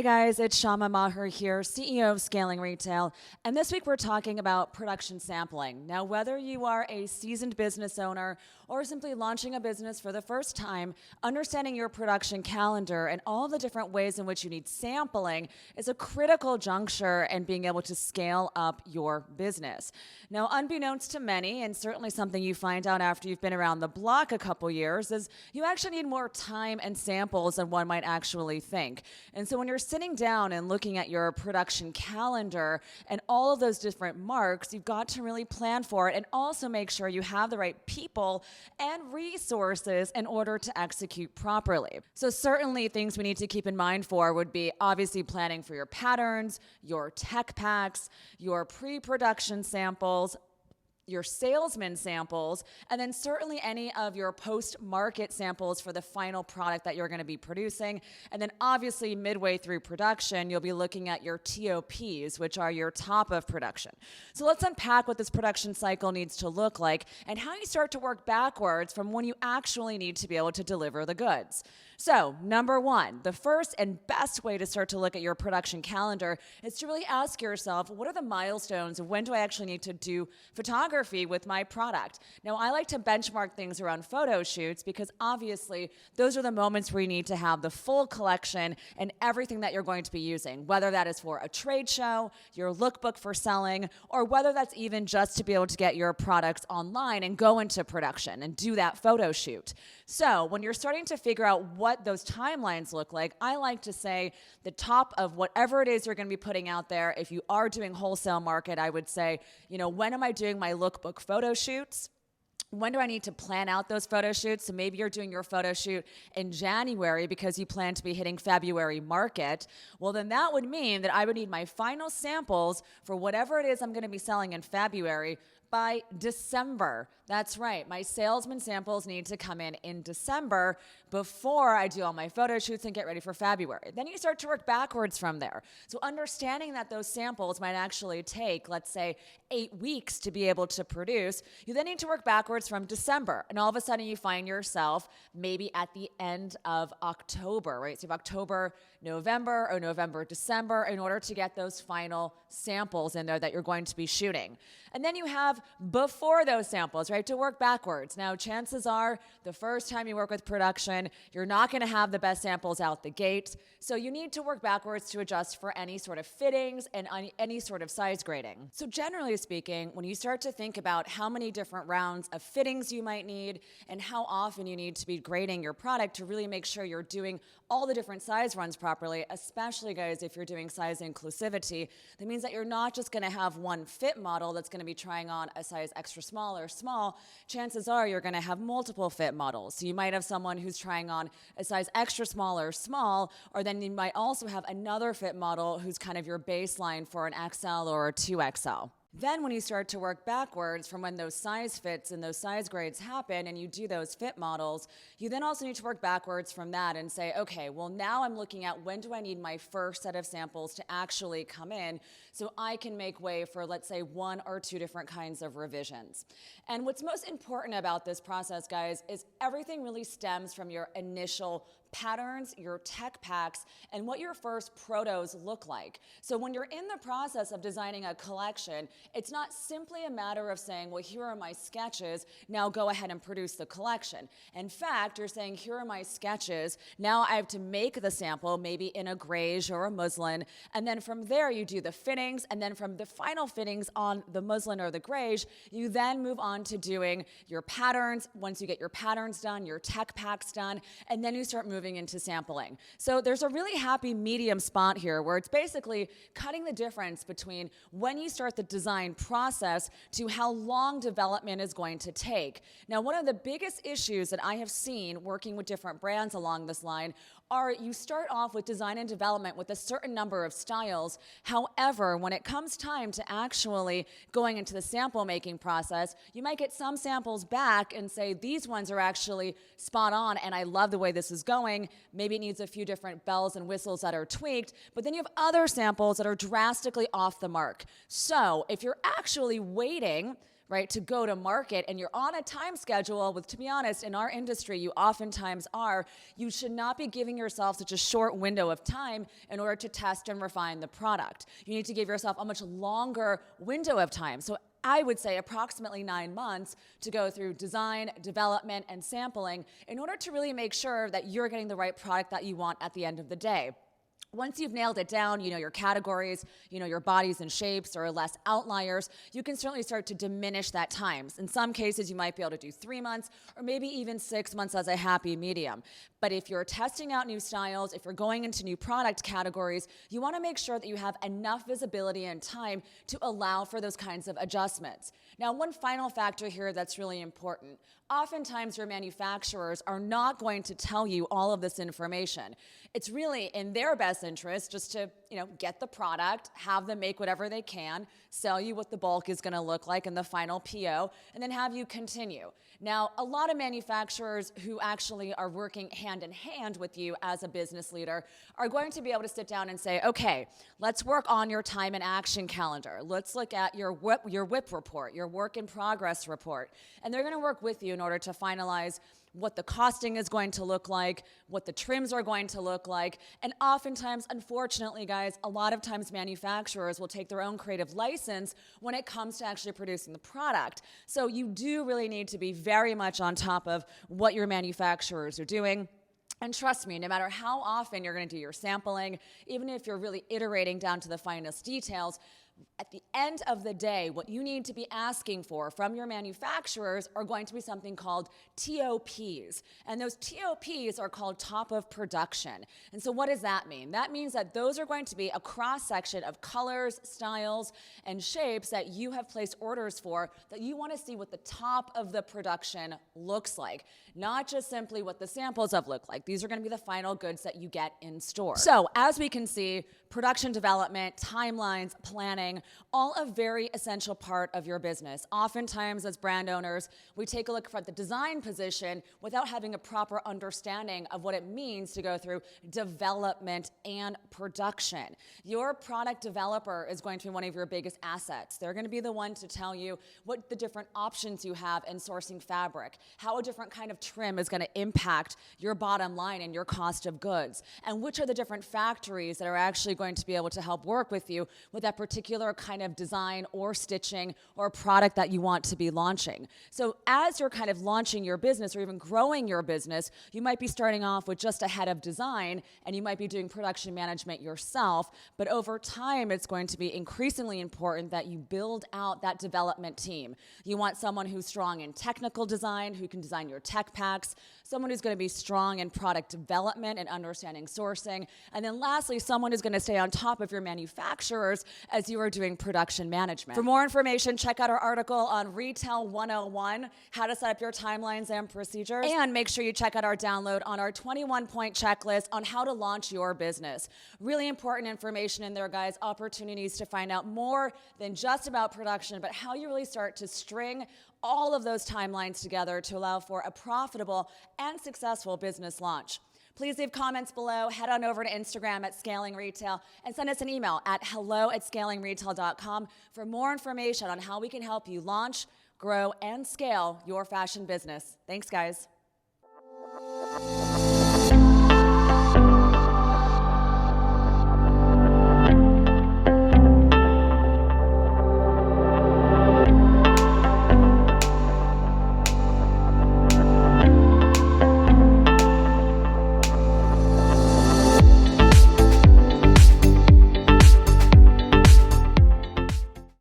guys, it's Syama Maher here, CEO of Scaling Retail, and this week we're talking about production sampling. Now, whether you are a seasoned business owner or simply launching a business for the first time, understanding your production calendar and all the different ways in which you need sampling is a critical juncture in being able to scale up your business. Now, unbeknownst to many, and certainly something you find out after you've been around the block a couple years, is you actually need more time and samples than one might actually think. And so when you're sitting down and looking at your production calendar and all of those different marks, you've got to really plan for it and also make sure you have the right people and resources in order to execute properly. So certainly things we need to keep in mind for would be obviously planning for your patterns, your tech packs, your pre-production samples, your salesman samples, and then certainly any of your post-market samples for the final product that you're going to be producing. And then obviously midway through production, you'll be looking at your TOPs, which are your top of production. So let's unpack what this production cycle needs to look like and how you start to work backwards from when you actually need to be able to deliver the goods. So, number one, the first and best way to start to look at your production calendar is to really ask yourself, what are the milestones of when do I actually need to do photography with my product? Now, I like to benchmark things around photo shoots because obviously those are the moments where you need to have the full collection and everything that you're going to be using, whether that is for a trade show, your lookbook for selling, or whether that's even just to be able to get your products online and go into production and do that photo shoot. So, when you're starting to figure out what those timelines look like, I like to say the top of whatever it is you're going to be putting out there. If you are doing wholesale market, I would say, when am I doing my lookbook photo shoots? When do I need to plan out those photo shoots? So maybe you're doing your photo shoot in January because you plan to be hitting February market. Well, then that would mean that I would need my final samples for whatever it is I'm going to be selling in February by December. That's right. My salesman samples need to come in December before I do all my photo shoots and get ready for February. Then you start to work backwards from there. So understanding that those samples might actually take, let's say, 8 weeks to be able to produce, you then need to work backwards from December. And all of a sudden you find yourself maybe at the end of October, right? So you have October, November, or November, December in order to get those final samples in there that you're going to be shooting. And then you have before those samples, right, to work backwards. Now, chances are the first time you work with production, you're not going to have the best samples out the gate. So you need to work backwards to adjust for any sort of fittings and any sort of size grading. So generally speaking, when you start to think about how many different rounds of fittings you might need and how often you need to be grading your product to really make sure you're doing all the different size runs properly, especially, guys, if you're doing size inclusivity, that means that you're not just going to have one fit model that's going to be trying on a size extra small or small. Chances are you're going to have multiple fit models. So you might have someone who's trying on a size extra small or small, or then you might also have another fit model who's kind of your baseline for an XL or a 2XL. Then when you start to work backwards from when those size fits and those size grades happen and you do those fit models, you then also need to work backwards from that and say, okay, well now I'm looking at when do I need my first set of samples to actually come in so I can make way for, let's say, 1 or 2 different kinds of revisions. And what's most important about this process, guys, is everything really stems from your initial patterns, your tech packs, and what your first protos look like. So when you're in the process of designing a collection, it's not simply a matter of saying, well, here are my sketches, now go ahead and produce the collection. In fact, you're saying, here are my sketches, now I have to make the sample, maybe in a graige or a muslin, and then from there you do the fittings, and then from the final fittings on the muslin or the graige, you then move on to doing your patterns. Once you get your patterns done, your tech packs done, and then you start moving into sampling. So there's a really happy medium spot here where it's basically cutting the difference between when you start the design process to how long development is going to take. Now, one of the biggest issues that I have seen working with different brands along this line are you start off with design and development with a certain number of styles. However, when it comes time to actually going into the sample making process, you might get some samples back and say, these ones are actually spot on and I love the way this is going. Maybe it needs a few different bells and whistles that are tweaked, but then you have other samples that are drastically off the mark. So if you're actually waiting right, to go to market and you're on a time schedule, with, to be honest, in our industry, you oftentimes are, you should not be giving yourself such a short window of time in order to test and refine the product. You need to give yourself a much longer window of time. So I would say approximately 9 months to go through design, development, and sampling in order to really make sure that you're getting the right product that you want at the end of the day. Once you've nailed it down, you know your categories, you know your bodies and shapes or less outliers, you can certainly start to diminish that time. In some cases, you might be able to do 3 months or maybe even 6 months as a happy medium. But if you're testing out new styles, if you're going into new product categories, you want to make sure that you have enough visibility and time to allow for those kinds of adjustments. Now, one final factor here that's really important. Oftentimes, your manufacturers are not going to tell you all of this information. It's really in their best interest just to, get the product, have them make whatever they can, sell you what the bulk is going to look like in the final PO, and then have you continue. Now, a lot of manufacturers who actually are working hand in hand with you as a business leader are going to be able to sit down and say, okay, let's work on your time and action calendar. Let's look at your WIP report, your work in progress report. And they're going to work with you in order to finalize what the costing is going to look like, what the trims are going to look like. And oftentimes, unfortunately, guys, a lot of times manufacturers will take their own creative license when it comes to actually producing the product. So you do really need to be very much on top of what your manufacturers are doing. And trust me, no matter how often you're going to do your sampling, even if you're really iterating down to the finest details, at the end of the day, what you need to be asking for from your manufacturers are going to be something called TOPs. And those TOPs are called top of production. And so what does that mean? That means that those are going to be a cross-section of colors, styles, and shapes that you have placed orders for that you want to see what the top of the production looks like, not just simply what the samples of look like. These are going to be the final goods that you get in store. So as we can see, production development, timelines, planning, all a very essential part of your business. Oftentimes as brand owners, we take a look at the design position without having a proper understanding of what it means to go through development and production. Your product developer is going to be one of your biggest assets. They're going to be the one to tell you what the different options you have in sourcing fabric, how a different kind of trim is going to impact your bottom line and your cost of goods, and which are the different factories that are actually going to be able to help work with you with that particular kind of design or stitching or product that you want to be launching. So as you're kind of launching your business or even growing your business, you might be starting off with just a head of design and you might be doing production management yourself, but over time it's going to be increasingly important that you build out that development team. You want someone who's strong in technical design, who can design your tech packs, someone who's going to be strong in product development and understanding sourcing, and then lastly, someone who's going to stay on top of your manufacturers as you are doing production management. For more information, check out our article on Retail 101, how to set up your timelines and procedures, and make sure you check out our download on our 21-point checklist on how to launch your business. Really important information in there, guys, opportunities to find out more than just about production, but how you really start to string all of those timelines together to allow for a profitable and successful business launch. Please leave comments below, head on over to Instagram at Scaling Retail, and send us an email at hello@scalingretail.com for more information on how we can help you launch, grow, and scale your fashion business. Thanks, guys.